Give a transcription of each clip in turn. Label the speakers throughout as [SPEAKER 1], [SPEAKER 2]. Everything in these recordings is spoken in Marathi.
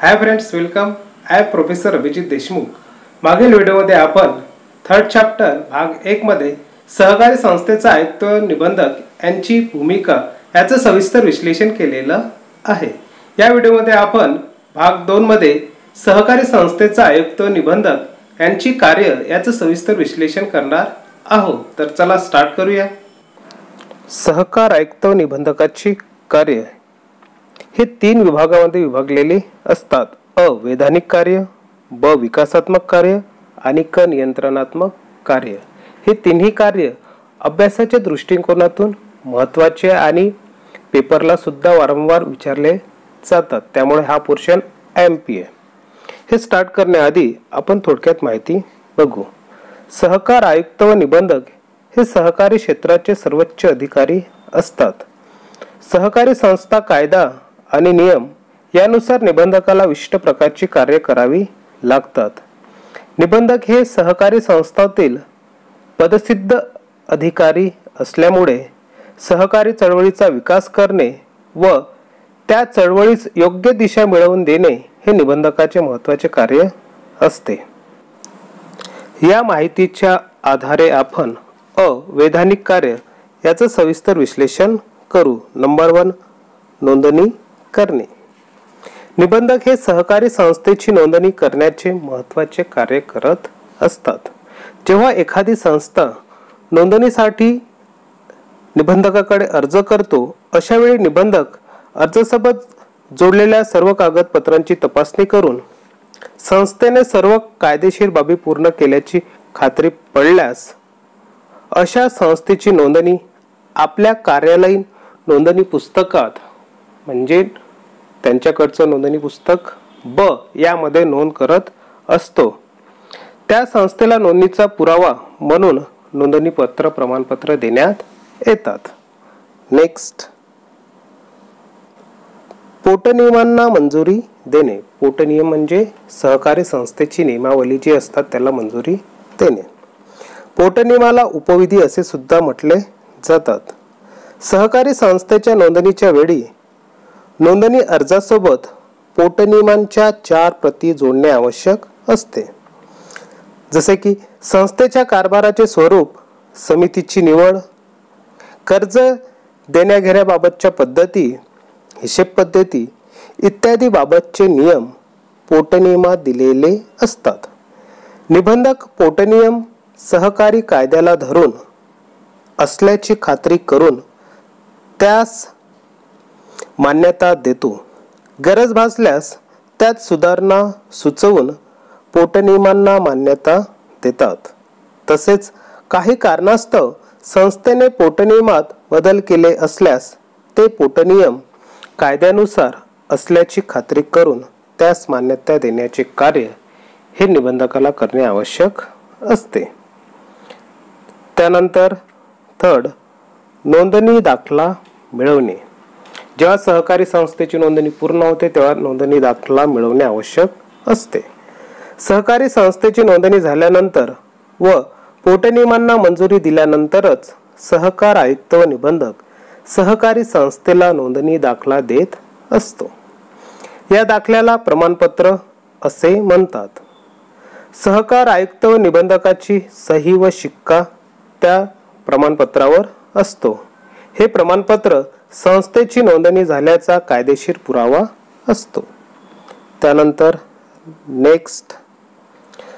[SPEAKER 1] Hi friends, welcome. I professor Abhijit Deshmukh. मागील व्हिडिओमध्ये आपण थर्ड चॅप्टर भाग 1 मध्ये सहकारी संस्थेचा आयुक्त निबंधक यांची भूमिका याचं सविस्तर विश्लेषण केलेलं आहे. या व्हिडिओमध्ये आपण भाग 2 मध्ये सहकारी संस्थेचा आयुक्त निबंधक यांची कार्य याचं सविस्तर विश्लेषण करणार आहोत. तर चला स्टार्ट करूया. सहकार आयुक्त निबंधकाची कार्य हे 3 विभागामध्ये विभागलेले असतात. अ वैधानिक कार्य, ब विकासात्मक कार्य आणि क नियंत्रणात्मक कार्य. हे तिन्ही कार्य अभ्यासाच्या दृष्टिकोनातून महत्त्वाचे आणि पेपरला सुद्धा वारंवार विचारले जातात. त्यामुळे हा पोर्शन MP आहे. हे स्टार्ट करण्याआधी आपण थोडक्यात माहिती बघू. सहकार आयुक्त व निबंधक हे सहकारी क्षेत्राचे सर्वोच्च अधिकारी असतात. सहकारी संस्था कायदा आणि नियम यानुसार निबंधकाला विशिष्ट प्रकारची कार्य करावी लागतात. निबंधक हे सहकारी संस्थातील पदसिद्ध अधिकारी असल्यामुळे सहकारी चळवळीचा विकास करणे व त्या चळवळीस योग्य दिशा मिळवून देणे हे निबंधकाचे महत्त्वाचे कार्य असते. या माहितीच्या आधारे आपण वैधानिक कार्य याचं सविस्तर विश्लेषण करू. नंबर 1, नोंदणी करणे. निबंधक हे सहकारी संस्थेची नोंदणी करण्याचे महत्त्वाचे कार्य करत असतात. जेव्हा एखादी संस्था नोंदणीसाठी निबंधकाकडे अर्ज करतो, अशा वेळी निबंधक अर्जासोबत जोडलेल्या सर्व कागदपत्रांची तपासणी करून संस्थेने सर्व कायदेशीर बाबी पूर्ण केल्याची खात्री पडल्यास अशा संस्थेची नोंदणी आपल्या कार्यालयीन नोंदणी पुस्तकात म्हणजे त्यांच्याकडचं नोंदणी पुस्तक ब यामध्ये नोंद करत असतो. त्या संस्थेला नोंदणीचा पुरावा म्हणून नोंदणी पत्र प्रमाणपत्र देण्यात येतात. नेक्स्ट, पोटनियमांना मंजुरी देणे. पोटनियम म्हणजे सहकारी संस्थेची नियमावली जी असतात त्याला मंजुरी देणे. पोटनियमाला उपविधी असे सुद्धा म्हटले जातात. सहकारी संस्थेच्या नोंदणीच्या वेळी नोंदणी अर्जासोबत पोटनियमांच्या 4 प्रती जोडणे आवश्यक असते. जसे की संस्थेच्या कारभाराचे स्वरूप, समितीची निवड, कर्ज देण्याघेण्याबाबतच्या पद्धती, हिशेब पद्धती इत्यादी बाबतचे नियम पोटनियमात दिलेले असतात. निबंधक पोटनियम सहकारी कायद्याला धरून असल्याची खात्री करून त्यास मान्यता देतो. गरज भासल्यास त्यात सुधारणा सुचवून पोटनियमांना मान्यता देतात. तसेच काही कारणास्तव संस्थेने पोटनियमात बदल केले असल्यास ते पोटनियम कायद्यानुसार असल्याची खात्री करून त्यास मान्यता देण्याचे कार्य हे निबंधकाला करणे आवश्यक असते. त्यानंतर थर्ड, नोंदणी दाखला मिळवणे. जेव्हा सहकारी संस्थेची नोंदणी पूर्ण होते तेव्हा नोंदणी दाखला मिळवणे आवश्यक असते. सहकारी संस्थेची नोंदणी झाल्यानंतर व पोटनियमांना मंजुरी दिल्यानंतरच सहकार आयुक्त व निबंधक सहकारी संस्थेला नोंदणी दाखला देत असतो. या दाखल्याला प्रमाणपत्र असे म्हणतात. सहकार आयुक्त व निबंधकाची सही व शिक्का त्या प्रमाणपत्रावर असतो. हे प्रमाणपत्र संस्थेची नोंदणी झाल्याचा कायदेशीर पुरावा असतो. त्यानंतर नेक्स्ट,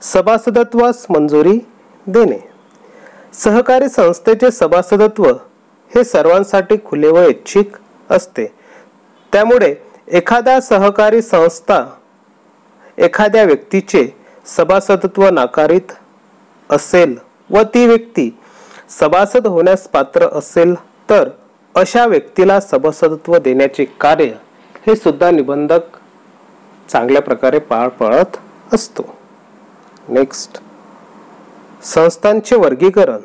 [SPEAKER 1] सभासदत्वास मंजुरी देणे. सहकारी संस्थेचे सभासदत्व हे सर्वांसाठी खुले व ऐच्छिक असते. त्यामुळे एखादा सहकारी संस्था एखाद्या व्यक्तीचे सभासदत्व नाकारीत असेल व ती व्यक्ती सभासद होण्यास पात्र असेल तर अशा व्यक्तीला सभासदत्व देण्याचे कार्य हे सुद्धा निबंधक चांगल्या प्रकारे पार पाडत असतो. नेक्स्ट, संस्थांचे वर्गीकरण.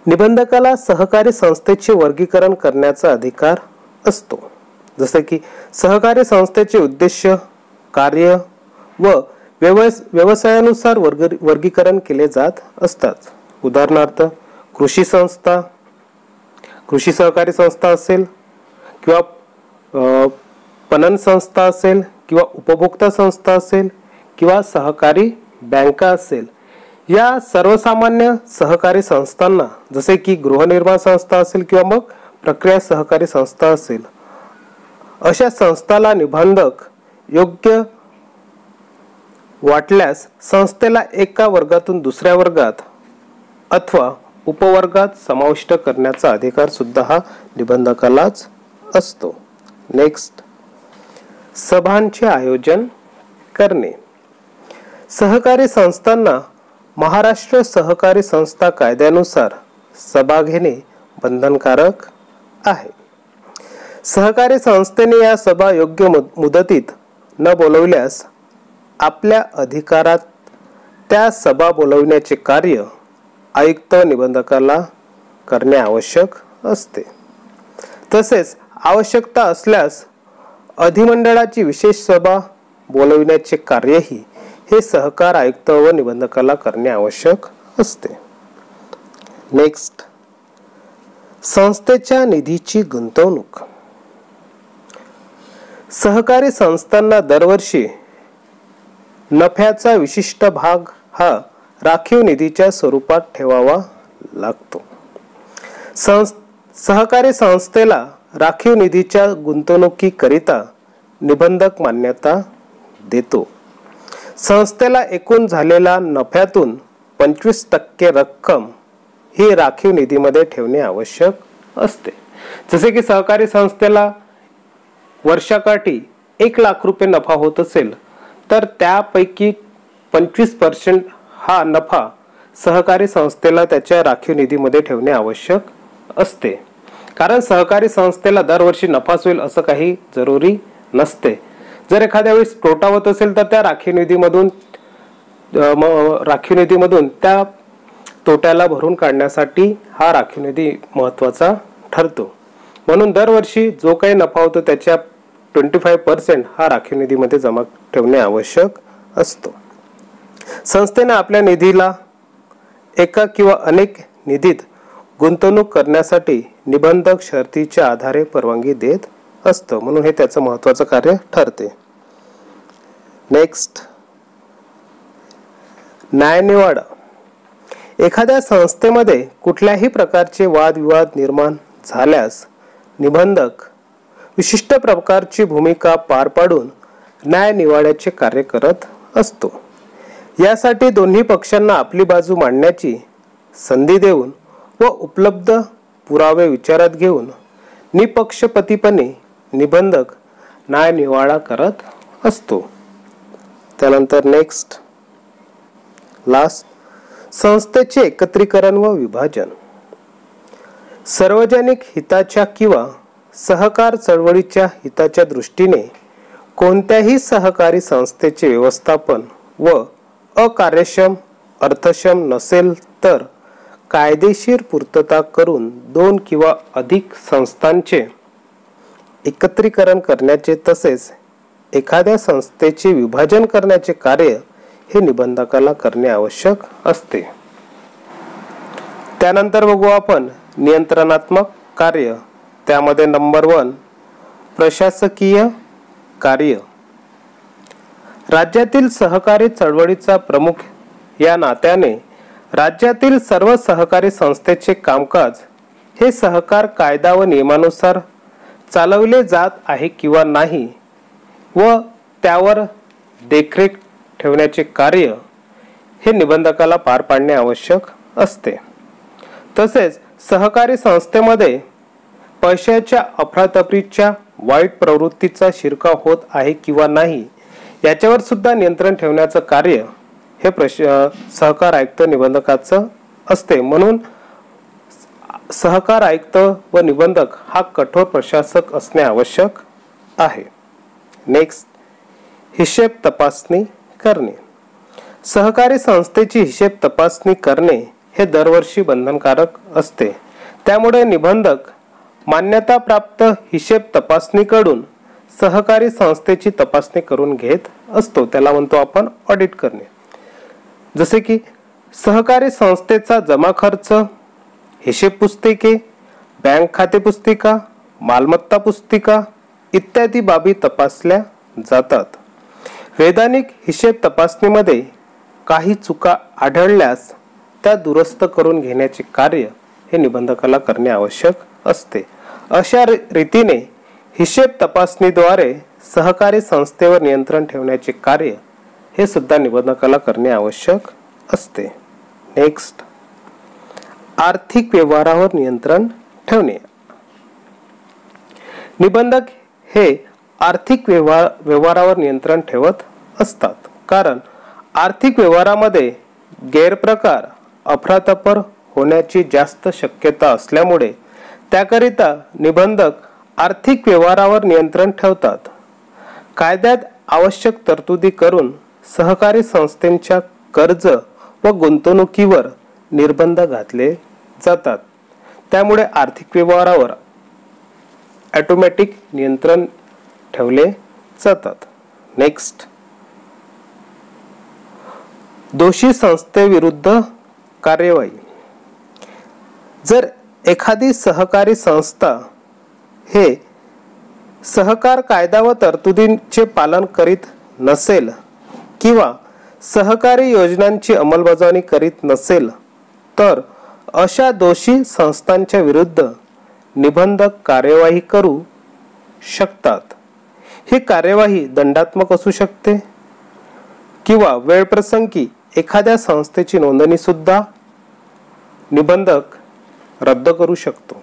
[SPEAKER 1] निबंधकाला सहकारी संस्थेचे वर्गीकरण करण्याचा अधिकार असतो. जसे की सहकारी संस्थेचे उद्देश, कार्य व व्यवसायानुसार वर्गीकरण केले जात असतात. उदाहरणार्थ, कृषी संस्था, कृषी सहकारी संस्था असेल किंवा पणन संस्था असेल किंवा उपभोक्ता संस्था असेल किंवा सहकारी बँका असेल, या सर्वसामान्य सहकारी संस्थांना जसे की गृहनिर्माण संस्था असेल किंवा मग प्रक्रिया सहकारी संस्था असेल, अशा संस्थाला निबंधक योग्य वाटल्यास संस्थेला एका वर्गातून दुसऱ्या वर्गात अथवा उपवर्गात समाविष्ट करण्याचा अधिकार सुद्धा हा निबंधकालाच असतो. नेक्स्ट, सभांचे आयोजन करणे. सहकारी संस्थांना महाराष्ट्र सहकारी संस्था कायद्यानुसार सभा घेणे बंधनकारक आहे. सहकारी संस्थेने या सभा योग्य मुदतीत न बोलवल्यास आपल्या अधिकारात त्या सभा बोलविण्याचे कार्य आयुक्त निबंधकाला करणे आवश्यक असते. तसेच आवश्यकता असल्यास अधिमंडळाची विशेष सभा बोलविण्याचे कार्यही हे सहकार आयुक्त व निबंधकाला करणे आवश्यक असते. नेक्स्ट, संस्थेच्या निधीची गुंतवणूक. सहकारी संस्थांना दरवर्षी नफ्याचा विशिष्ट भाग हा राखीव निधीच्या स्वरूपात ठेवावा लागतो. सहकारी संस्थेला राखीव निधीच्या गुंतवणुकीकरिता निबंधक मान्यता देतो. संस्थेला एकूण झालेल्या नफ्यातून 25% रक्कम ही राखीव निधीमध्ये ठेवणे आवश्यक असते. जसे की सहकारी संस्थेला वर्षाकाठी 1 लाख रुपये नफा होत असेल तर त्यापैकी 25% हा नफा सहकारी संस्थेला त्याच्या राखीव निधीमध्ये ठेवणे आवश्यक असते. कारण सहकारी संस्थेला दरवर्षी नफाच होईल असं काही जरुरी नसते. जर एखाद्या वेळेस तोटा होत असेल तर त्या राखीव निधीमधून त्या तोट्याला भरून काढण्यासाठी हा राखीव निधी महत्त्वाचा ठरतो. म्हणून दरवर्षी जो काही नफा होतो त्याच्या 25% हा राखीव निधीमध्ये जमा ठेवणे आवश्यक असतो. संस्थेने आपल्या निधीला एका किंवा अनेक निधीत गुंतवणूक करण्यासाठी निबंधक शर्तीच्या आधारे परवानगी देत असतं. म्हणून हे त्याचं महत्त्वाचं कार्य ठरते. नेक्स्ट, न्यायनिवाडा. एखाद्या संस्थेमध्ये कुठल्याही प्रकारचे वादविवाद निर्माण झाल्यास निबंधक विशिष्ट प्रकारची भूमिका पार पाडून न्यायनिवाड्याचे कार्य करत असतो. यासाठी दोन्ही पक्षांना आपली बाजू मांडण्याची संधी देऊन व उपलब्ध पुरावे विचारात घेऊन निपक्षपातीपणे निबंधक न्यायनिवाडा करत असतो. त्यानंतर नेक्स्ट, लास्ट, संस्थेचे एकत्रीकरण व विभाजन. सार्वजनिक हिताच्या किंवा सहकार चळवळीच्या हिताच्या दृष्टीने कोणत्याही सहकारी संस्थेचे व्यवस्थापन व अकार्यक्षम अर्थक्षम नसेल तर कायदेशीर पूर्तता करून 2 किंवा अधिक संस्थांचे एकत्रीकरण करण्याचे तसेच एखाद्या संस्थेचे विभाजन करण्याचे कार्य हे निबंधकाला करणे आवश्यक असते. त्यानंतर बघू आपण नियंत्रणात्मक कार्य. त्यामध्ये नंबर 1 प्रशासकीय कार्य. राज्यातील सहकारी चळवळीचा प्रमुख या नात्याने राज्यातील सर्व सहकारी संस्थेचे कामकाज हे सहकार कायदा व नियमानुसार चालवले जात आहे किंवा नाही व त्यावर देखरेख ठेवण्याचे कार्य हे निबंधकाला पार पाडणे आवश्यक असते. तसेच सहकारी संस्थेमध्ये पैशाच्या अफरातफरीच्या वाईट प्रवृत्तीचा शिरकाव होत आहे किंवा नाही याच्यावर सुद्धा नियंत्रण ठेवण्याचं कार्य हे सहकार आयुक्त निबंधकाचं असते. म्हणून सहकार आयुक्त व निबंधक हा कठोर प्रशासक असणे आवश्यक आहे. नेक्स्ट, हिशेब तपासणी करणे. सहकारी संस्थेची हिशेब तपासणी करणे हे दरवर्षी बंधनकारक असते. त्यामुळे निबंधक मान्यताप्राप्त हिशेब तपासणीकडून सहकारी संस्थेची तपासणी करून घेत असतो. त्याला म्हणतो आपण ऑडिट करणे. जसे की सहकारी संस्थेचा जमा खर्च, हिशेब पुस्तिके, बँक खाते पुस्तिका, मालमत्ता पुस्तिका इत्यादी बाबी तपासल्या जातात. वैधानिक हिशेब तपासणीमध्ये काही चुका आढळल्यास त्या दुरुस्त करून घेण्याचे कार्य हे निबंधकाला करणे आवश्यक असते. अशा रीतीने हिशेब तपासणीद्वारे सहकारी संस्थेवर नियंत्रण ठेवण्याचे कार्य हे सुद्धा निबंधकाला करणे आवश्यक असते. नेक्स्ट, आर्थिक व्यवहारावर नियंत्रण ठेवणे. निबंधक हे आर्थिक व्यवहारावर नियंत्रण ठेवत असतात, कारण आर्थिक व्यवहारामध्ये गैरप्रकार, अफरातफर होण्याची जास्त शक्यता असल्यामुळे त्याकरिता निबंधक आर्थिक व्यवहारावर नियंत्रण ठेवतात. कायद्यात आवश्यक तरतुदी करून सहकारी संस्थांच्या कर्ज व गुंतवणुकीवर निर्बंध घातले जातात. त्यामुळे आर्थिक व्यवहारावर ऑटोमॅटिक नियंत्रण ठेवले जातात. नेक्स्ट, दोषी संस्थेविरुद्ध कार्यवाही. जर एखादी सहकारी संस्था हे सहकार कायदा व तरतुदींचे पालन करीत नसेल किंवा सहकारी योजनांची अंमलबजावणी करीत नसेल तर अशा दोषी संस्थांच्या विरुद्ध निबंधक कार्यवाही करू शकतात. ही कार्यवाही दंडात्मक असू शकते किंवा वेळप्रसंगी एखाद्या संस्थेची नोंदणी सुद्धा निबंधक रद्द करू शकतो.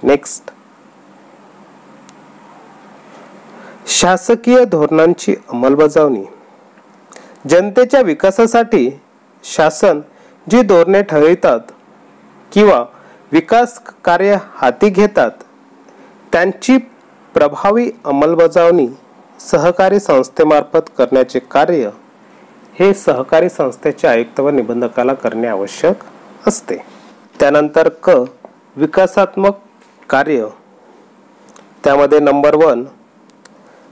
[SPEAKER 1] नेक्स्ट, शासकीय धोरणांची अंमलबजावणी. जनतेच्या विकासासाठी शासन जी धोरणे ठरवितात किंवा विकास कार्य हाती घेतात त्यांची प्रभावी अंमलबजावणी सहकारी संस्थेमार्फत करण्याचे कार्य हे सहकारी संस्थेच्या आयुक्त व निबंधकाला करणे आवश्यक असते. त्यानंतर क, विकासात्मक कार्य. त्यामध्ये नंबर 1,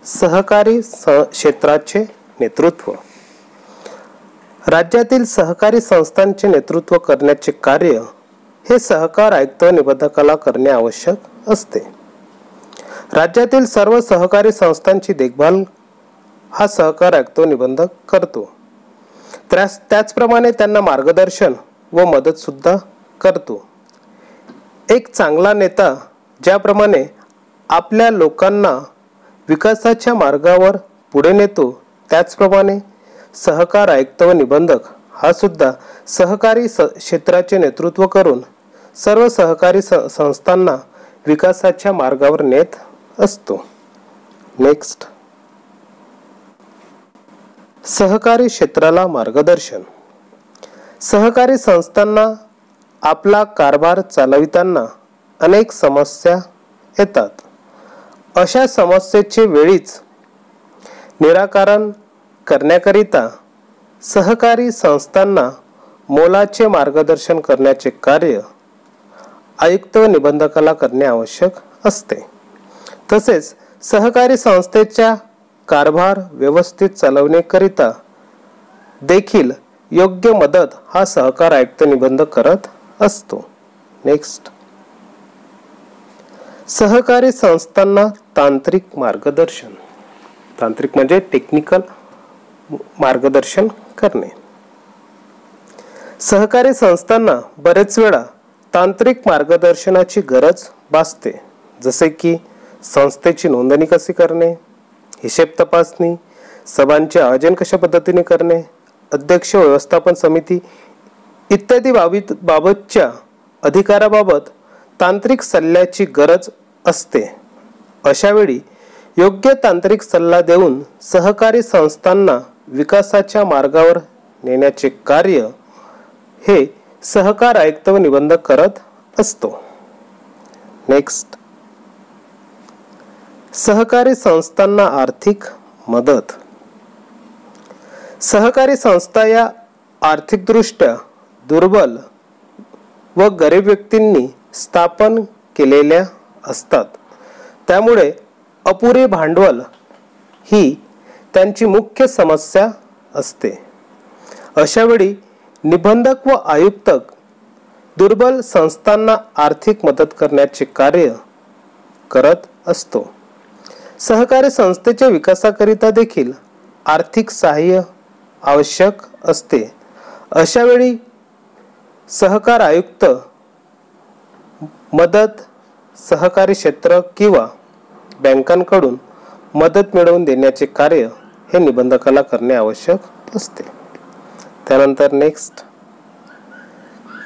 [SPEAKER 1] सहकारी क्षेत्राचे नेतृत्व. राज्यातील सहकारी संस्थांचे नेतृत्व करण्याचे कार्य हे सहकार आयुक्त व निबंधकाला करणे आवश्यक असते. राज्यातील सर्व सहकारी संस्थांची देखभाल हा सहकार आयुक्त व निबंधक करतो. त्याचप्रमाणे त्यांना मार्गदर्शन व मदत सुद्धा करतो. एक चांगला नेता ज्याप्रमाणे आपल्या लोकांना विकासाच्या मार्गावर पुढे नेतो त्याचप्रमाणे सहकार आयुक्त व निबंधक हा सुद्धा सहकारी क्षेत्राचे नेतृत्व करून सर्व सहकारी संस्थांना विकासाच्या मार्गावर नेत असतो. नेक्स्ट, सहकारी क्षेत्राला मार्गदर्शन. सहकारी संस्थांना आपला कारभार चालविताना अनेक समस्या येतात. अशा समस्येचे वेळीच निराकरण करण्याकरिता सहकारी संस्थांना मोलाचे मार्गदर्शन करण्याचे कार्य आयुक्त व निबंधकाला करणे आवश्यक असते. तसेच सहकारी संस्थेच्या कारभार व्यवस्थित चालवण्याकरिता देखील योग्य मदत हा सहकार आयुक्त निबंधक करत असतो. नेक्स्ट, सहकारी संस्थांना तांत्रिक मार्गदर्शन. तांत्रिक म्हणजे टेक्निकल मार्गदर्शन करणे. सहकारी संस्थांना बरेच वेळा तांत्रिक मार्गदर्शनाची गरज भासते, जसे की संस्थेची नोंदणी कशी करणे, हिशेब तपासणी, सभांचे आयोजन कशा पद्धतीने करणे, अध्यक्ष व्यवस्थापन समिती इत्यादी बाबतच्या अधिकाराबाबत तांत्रिक सल्ल्याची गरज असते. अशा वेळी योग्य तांत्रिक सल्ला देऊन सहकारी संस्थांना विकासाच्या मार्गावर नेण्याचे कार्य हे सहकार आयुक्त व निबंधक करत असतो. नेक्स्ट, सहकारी संस्थांना आर्थिक मदत. सहकारी संस्था या आर्थिकदृष्ट्या दुर्बल व गरीब व्यक्तींनी स्थापन केलेल्या असतात. त्यामुळे अपुरे भांडवल ही त्यांची मुख्य समस्या असते. अशा वेळी निबंधक व आयुक्त दुर्बल संस्थांना आर्थिक मदत करण्याचे कार्य करत असतो. सहकारी संस्थेच्या विकासाकरिता देखील आर्थिक सहाय्य आवश्यक असते। अशा वेळी सहकार आयुक्त मदत, सहकारी क्षेत्र किंवा बँकांकडून मदत मिळवून देण्याचे कार्य हे निबंधकाला करणे आवश्यक असते। त्यानंतर नेक्स्ट,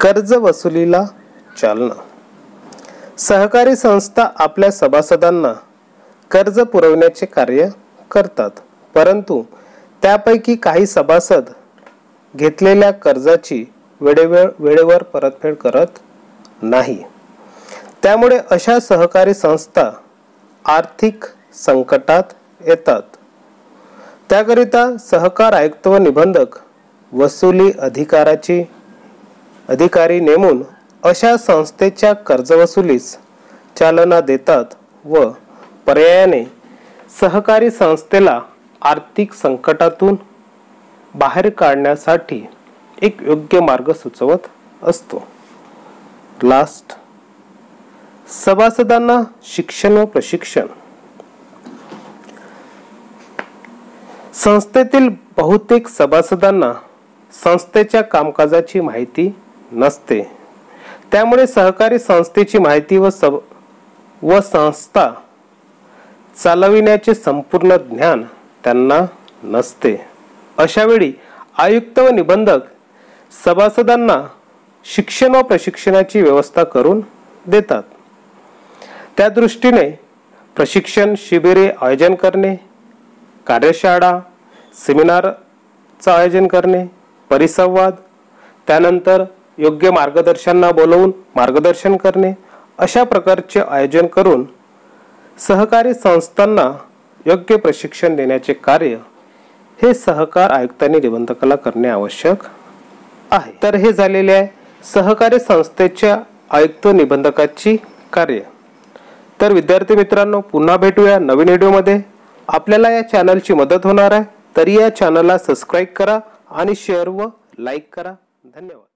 [SPEAKER 1] कर्ज वसुलीला चालना। सहकारी संस्था आपल्या सभासदांना कर्ज पुरवण्याचे कार्य करतात, परंतु त्यापैकी काही सभासद घेतलेल्या कर्जाची वेळेवर परतफेड करत नाही। त्यामुळे अशा सहकारी संस्था आर्थिक संकटात येतात। त्याकरिता सहकार आयुक्त व निबंधक वसुली अधिकारी नेमून अशा संस्थेच्या कर्जवसुलीस चालना देतात व पर्यायाने सहकारी संस्थेला आर्थिक संकटातून बाहेर काढण्यासाठी एक योग्य मार्ग सुचवत असतो। लास्ट, सभासदांना शिक्षण व प्रशिक्षण। संस्थेतील बहुतेक सभासदांना संस्थेच्या कामकाजाची माहिती नसते। त्यामुळे सहकारी संस्थेची माहिती व संस्था चालविण्याचे संपूर्ण ज्ञान त्यांना नसते। अशा वेळी आयुक्त व निबंधक सभासदांना शिक्षण व प्रशिक्षणाची व्यवस्था करून देतात। त्या दृष्टीने प्रशिक्षण शिबिरे आयोजन करणे, कार्यशाळा, सेमिनारचं आयोजन करणे, परिसंवाद, त्यानंतर योग्य मार्गदर्शकांना बोलवून मार्गदर्शन करणे, अशा प्रकारचे आयोजन करून सहकारी संस्थांना योग्य प्रशिक्षण देण्याचे कार्य हे सहकार आयुक्तांनी निबंधकाला करणे आवश्यक आहे। तर हे झालेले आहे सहकारी संस्थेच्या आयुक्त निबंधकाची कार्य। तर विद्यार्थी मित्रांनो, पुन्हा भेटूया नवीन व्हिडिओमध्ये। आपल्याला या चॅनलची मदत होणार आहे, तरी या चॅनलला सबस्क्राईब करा आणि शेअर व लाईक करा। धन्यवाद।